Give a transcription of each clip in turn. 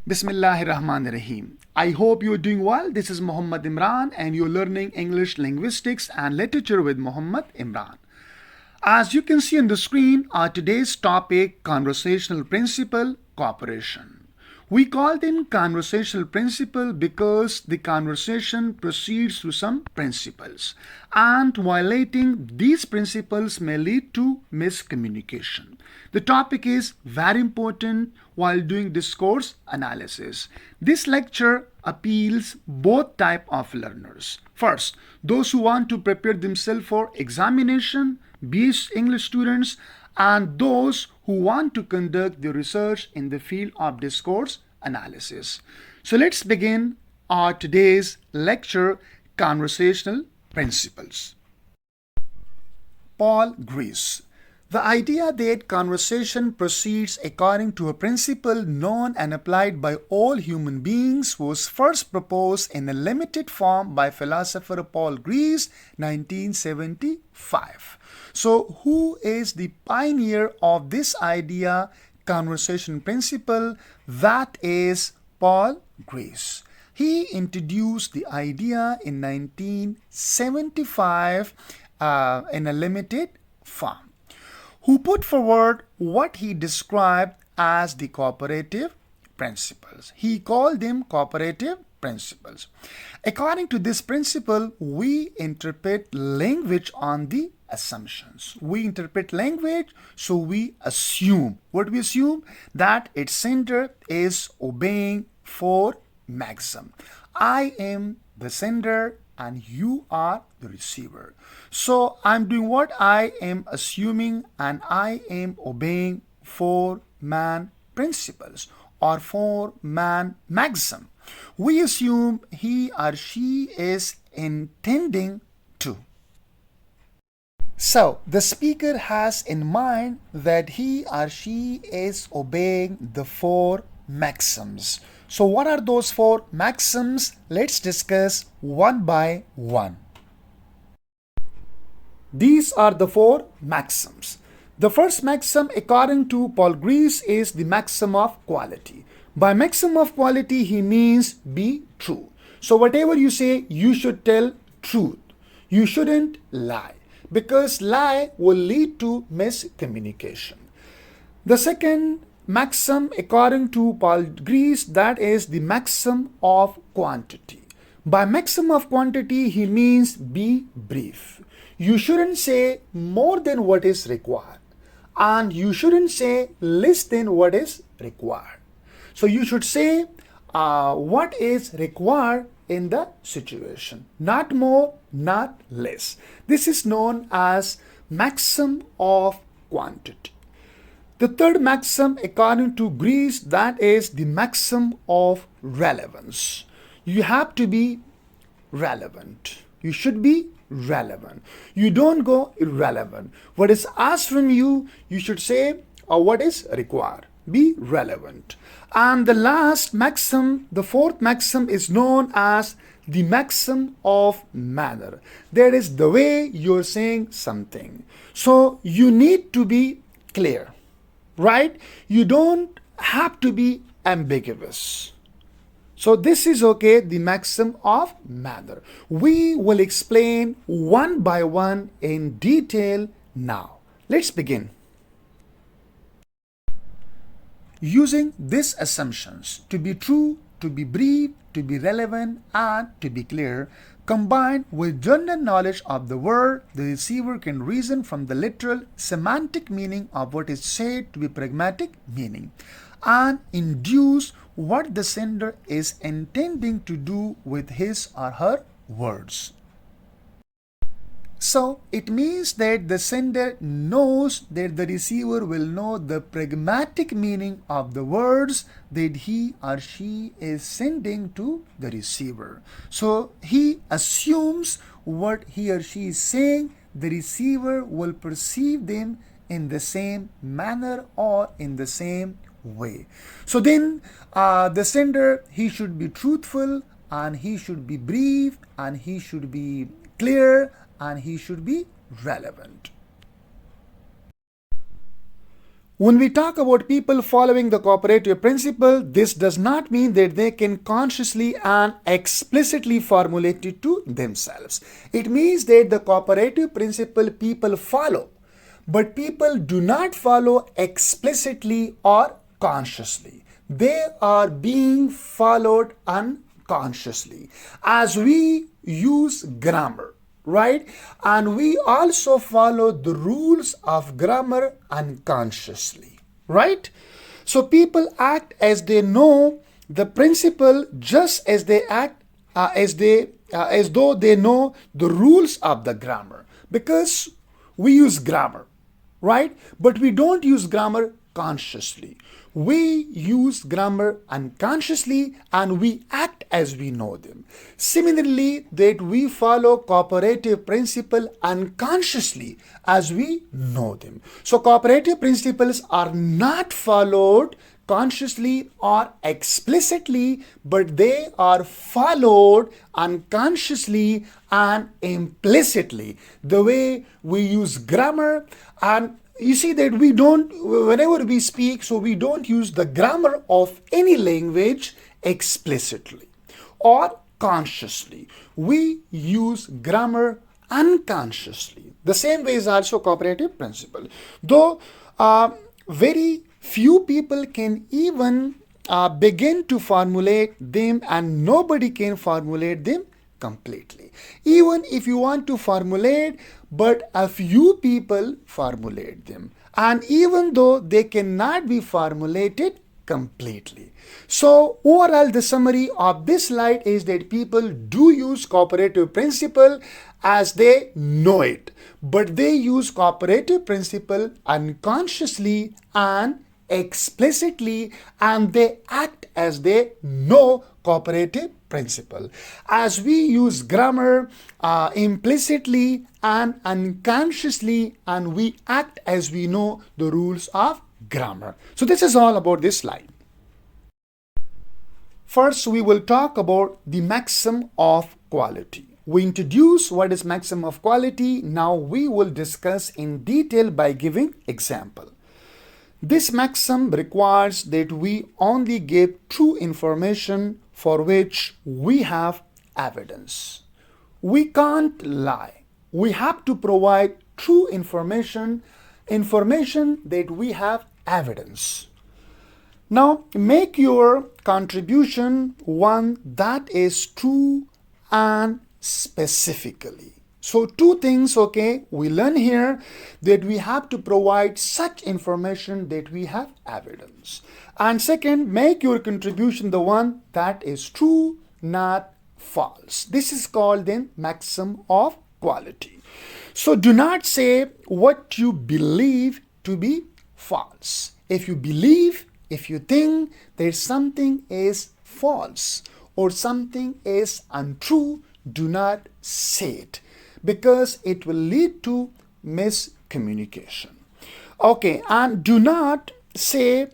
Bismillahirrahmanirrahim. I hope you're doing well. This is Muhammad Imran and you're learning English, Linguistics and Literature with Muhammad Imran. As you can see on the screen, our today's topic, conversational principle, cooperation. We call them conversational principle because the conversation proceeds through some principles, and violating these principles may lead to miscommunication. The topic is very important while doing discourse analysis. This lecture appeals both type of learners. First, those who want to prepare themselves for examination, BS English students, and those who want to conduct their research in the field of discourse analysis. So let's begin our today's lecture, Conversational Principles. Paul Grice. The idea that conversation proceeds according to a principle known and applied by all human beings was first proposed in a limited form by philosopher Paul Grice, 1975. So, who is the pioneer of this idea, conversation principle? That is Paul Grice. He introduced the idea in 1975 in a limited form, who put forward what he described as the cooperative principles. He called them cooperative principles. According to this principle, we interpret language on the assumptions. We interpret language, so we assume. What we assume? That its sender is obeying for maxim. I am the sender and you are the receiver. So I'm doing what I am assuming, and I am obeying four-man principles or four-man maxim. We assume he or she is intending to. So the speaker has in mind that he or she is obeying the four maxims. So what are those four maxims? Let's discuss one by one. These are the four maxims. The first maxim, according to Paul Grice, is the maxim of quality. By maxim of quality, he means be true. So whatever you say, you should tell truth. You shouldn't lie, because lie will lead to miscommunication. The second maxim, according to Paul Grice, that is the maxim of quantity. By maxim of quantity, he means be brief. You shouldn't say more than what is required, and you shouldn't say less than what is required. So you should say what is required in the situation, not more, not less. This is known as maxim of quantity. The third maxim, according to Grice, that is the maxim of relevance. You have to be relevant. You should be relevant. You don't go irrelevant. What is asked from you, you should say what is required. Be relevant. And the last maxim, the fourth maxim, is known as the maxim of manner. That is the way you're saying something. So you need to be clear, right? You don't have to be ambiguous. So this is okay, the maxim of manner. We will explain one by one in detail now. Let's begin. Using these assumptions to be true, to be brief, to be relevant, and to be clear, combined with general knowledge of the word, the receiver can reason from the literal semantic meaning of what is said to be pragmatic meaning, and induce what the sender is intending to do with his or her words. So it means that the sender knows that the receiver will know the pragmatic meaning of the words that he or she is sending to the receiver. So he assumes what he or she is saying, the receiver will perceive them in the same manner or in the same way. So then the sender, he should be truthful, and he should be brief, and he should be clear, and he should be relevant. When we talk about people following the cooperative principle, this does not mean that they can consciously and explicitly formulate it to themselves. It means that the cooperative principle people follow, but people do not follow explicitly or consciously. They are being followed unconsciously. As we use grammar, right? And we also follow the rules of grammar unconsciously, right? So people act as they know the principle, just as they act as though they know the rules of the grammar, because we use grammar, right? But we don't use grammar consciously. We use grammar unconsciously and we act as we know them. Similarly, that we follow cooperative principle unconsciously as we know them. So cooperative principles are not followed consciously or explicitly, but they are followed unconsciously and implicitly. The way we use grammar, and you see that we don't, whenever we speak, so we don't use the grammar of any language explicitly or consciously. We use grammar unconsciously. The same way is also cooperative principle. Though very few people can even begin to formulate them, and nobody can formulate them completely. Even if you want to formulate, but a few people formulate them, and even though they cannot be formulated completely. So overall, the summary of this slide is that people do use cooperative principle as they know it, but they use cooperative principle unconsciously and explicitly, and they act as they know cooperative principle. As we use grammar implicitly and unconsciously, and we act as we know the rules of grammar. So this is all about this slide. First, we will talk about the maxim of quality. We introduce what is maxim of quality. Now we will discuss in detail by giving example. This maxim requires that we only give true information for which we have evidence. We can't lie. We have to provide true information that we have evidence. Now, make your contribution one that is true and specifically. So two things, okay, we learn here that we have to provide such information that we have evidence. And second, make your contribution the one that is true, not false. This is called then maxim of quality. So do not say what you believe to be false. If you believe, if you think that something is false or something is untrue, do not say it, because it will lead to miscommunication. Okay, and do not say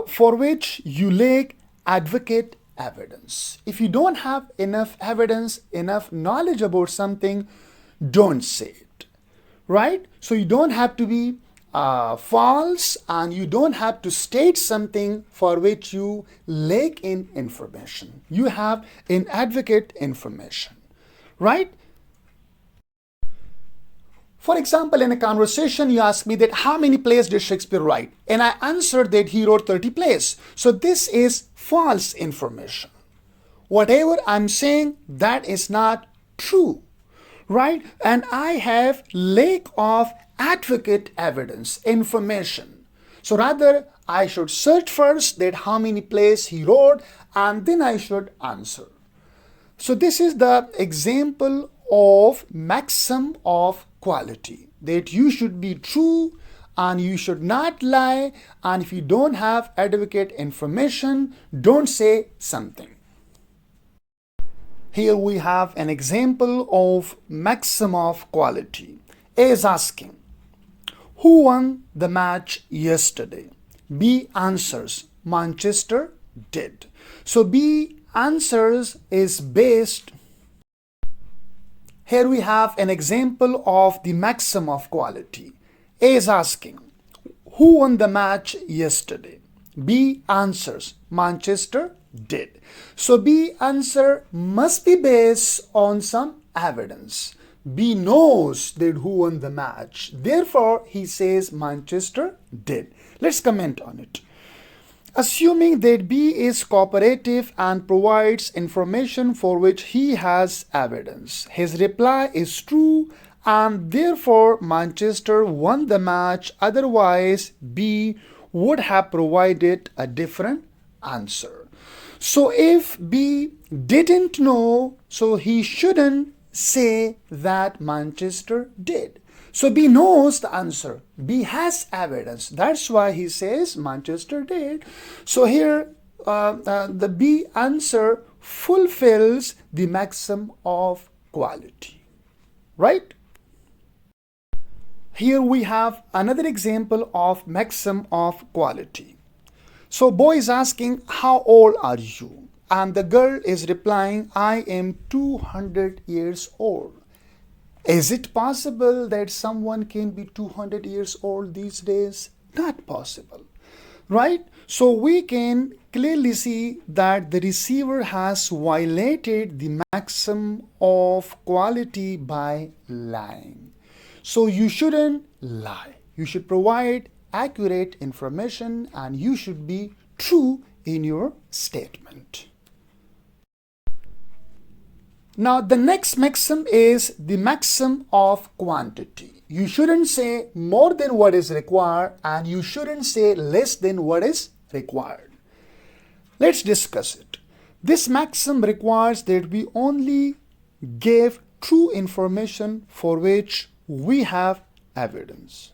for which you lack adequate evidence. If you don't have enough evidence, enough knowledge about something, don't say it, right? So you don't have to be false, and you don't have to state something for which you lack in information. You have inadequate information, right? For example, in a conversation, you ask me that how many plays did Shakespeare write? And I answered that he wrote 30 plays. So this is false information. Whatever I'm saying, that is not true, right? And I have lack of adequate evidence, information. So rather, I should search first that how many plays he wrote, and then I should answer. So this is the example of maxim of quality, that you should be true and you should not lie, and if you don't have adequate information, don't say something. Here we have an example of maxim of quality. A is asking, who won the match yesterday? B answers, Manchester did. So B answers is based. Here we have an example of the maxim of quality. A is asking, who won the match yesterday? B answers, Manchester did. So B answer must be based on some evidence. B knows that who won the match. Therefore, he says Manchester did. Let's comment on it. Assuming that B is cooperative and provides information for which he has evidence, his reply is true and therefore Manchester won the match. Otherwise, B would have provided a different answer. So if B didn't know, so he shouldn't say that Manchester did. So B knows the answer. B has evidence. That's why he says Manchester did. So here the B answer fulfills the maxim of quality. Right? Here we have another example of maxim of quality. So boy is asking, how old are you? And the girl is replying, I am 200 years old. Is it possible that someone can be 200 years old these days? Not possible, right? So we can clearly see that the receiver has violated the maxim of quality by lying. So you shouldn't lie. You should provide accurate information and you should be true in your statement. Now the next maxim is the maxim of quantity. You shouldn't say more than what is required and you shouldn't say less than what is required. Let's discuss it. This maxim requires that we only give true information for which we have evidence.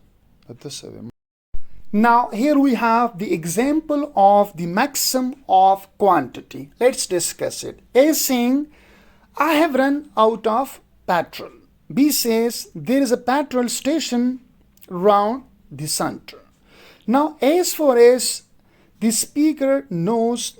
Now here we have the example of the maxim of quantity. Let's discuss it. A saying, I have run out of petrol. B says there is a petrol station round the center. Now as far as the speaker knows,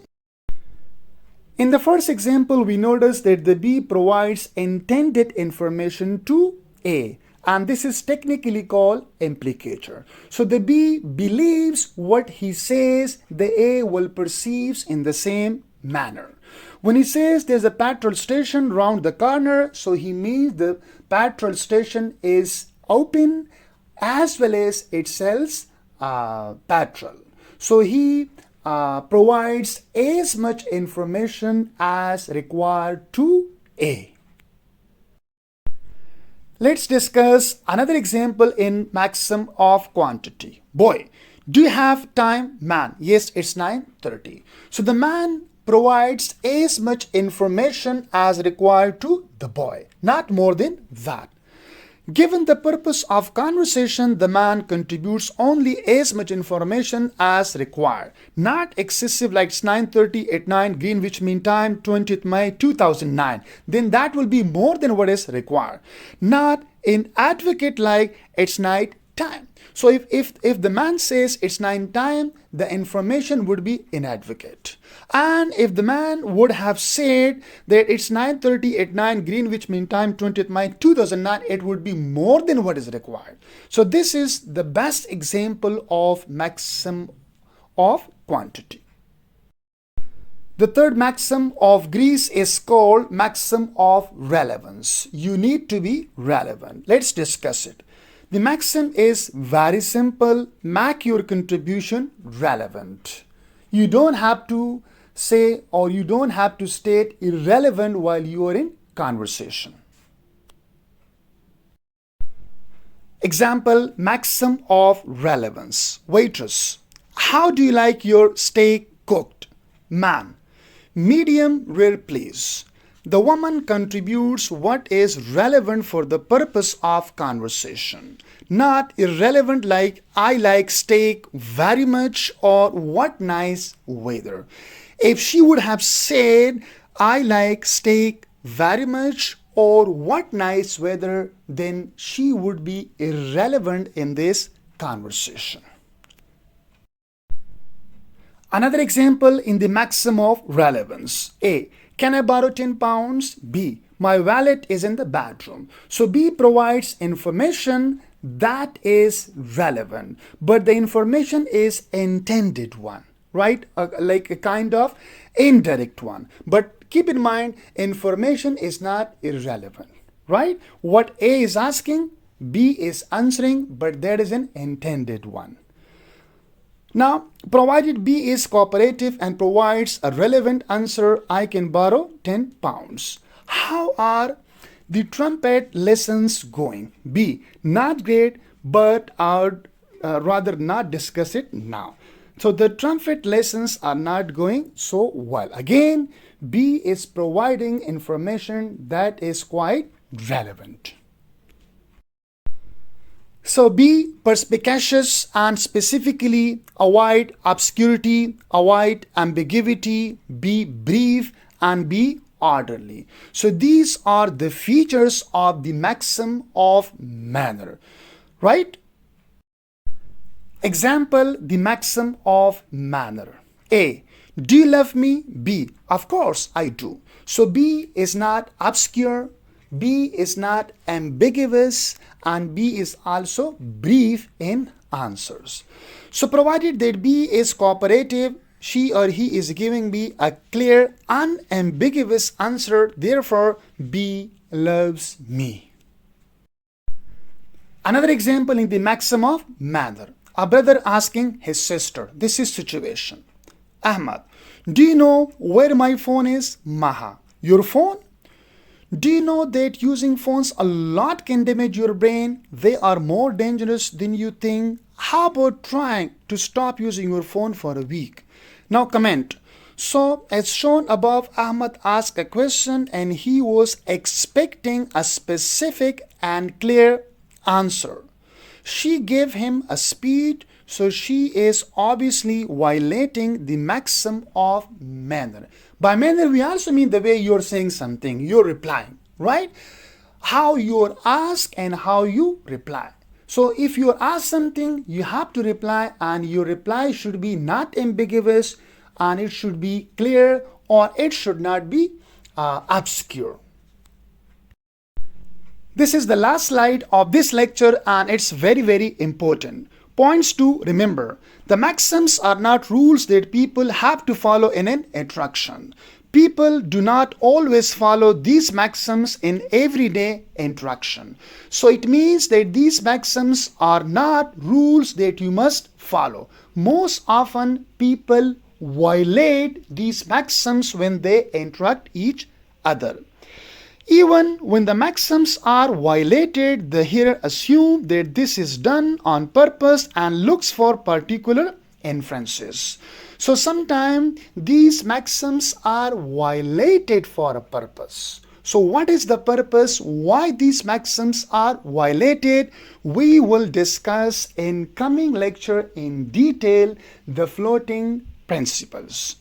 in the first example we notice that the B provides intended information to A, and this is technically called implicator. So the B believes what he says, the A will perceive in the same manner. When he says there's a petrol station round the corner, so he means the petrol station is open as well as it sells petrol. So he provides as much information as required to A. Let's discuss another example in maxim of quantity. Boy, do you have time? Man, yes, it's 9:30. So the man provides as much information as required to the boy, not more than that. Given the purpose of conversation, the man contributes only as much information as required, not excessive like it's 9:30 at 9 Greenwich Mean Time, 20th May 2009. Then that will be more than what is required. Not in advocate like it's night time. So if the man says it's 9 time, the information would be inadvocate. And if the man would have said that it's 9:30 at 9 Greenwich Mean Time, 20th May 2009, it would be more than what is required. So this is the best example of maxim of quantity. The third maxim of Grice is called maxim of relevance. You need to be relevant. Let's discuss it. The maxim is very simple. Make your contribution relevant. You don't have to say or you don't have to state irrelevant while you are in conversation. Example, maxim of relevance. Waitress, how do you like your steak cooked? Man, medium rare please. The woman contributes what is relevant for the purpose of conversation, not irrelevant like I like steak very much or what nice weather. If she would have said I like steak very much or what nice weather, then she would be irrelevant in this conversation. Another example in the maxim of relevance. A, can I borrow 10 pounds? B, my wallet is in the bathroom. So B provides information that is relevant, but the information is intended one, right? Like a kind of indirect one. But keep in mind, information is not irrelevant, right? What A is asking, B is answering, but there is an intended one. Now, provided B is cooperative and provides a relevant answer, I can borrow 10 pounds. How are the trumpet lessons going? B, not great, but I would rather not discuss it now. So the trumpet lessons are not going so well. Again, B is providing information that is quite relevant. So be perspicacious and specifically avoid obscurity, avoid ambiguity, be brief and be orderly. So these are the features of the maxim of manner, right? Example, the maxim of manner. A, do you love me? B, of course I do. So B is not obscure, B is not ambiguous, and B is also brief in answers. So provided that B is cooperative, she or he is giving B a clear, unambiguous answer, therefore B loves me. Another example in the maxim of manner. A brother asking his sister, this is situation. Ahmad, do you know where my phone is? Maha, your phone? Do you know that using phones a lot can damage your brain? They are more dangerous than you think. How about trying to stop using your phone for a week? Now comment. So as shown above, Ahmad asked a question and he was expecting a specific and clear answer. She gave him a speed, so she is obviously violating the maxim of manner. By manner, we also mean the way you're saying something, you're replying, right? How you ask and how you reply. So if you ask something, you have to reply, and your reply should be not ambiguous, and it should be clear, or it should not be obscure. This is the last slide of this lecture, and it's very, very important. Points to remember. The maxims are not rules that people have to follow in an interaction. People do not always follow these maxims in everyday interaction. So it means that these maxims are not rules that you must follow. Most often people violate these maxims when they interact each other. Even when the maxims are violated, the hearer assumes that this is done on purpose and looks for particular inferences. So sometimes these maxims are violated for a purpose. So what is the purpose? Why these maxims are violated? We will discuss in coming lecture in detail the floating principles.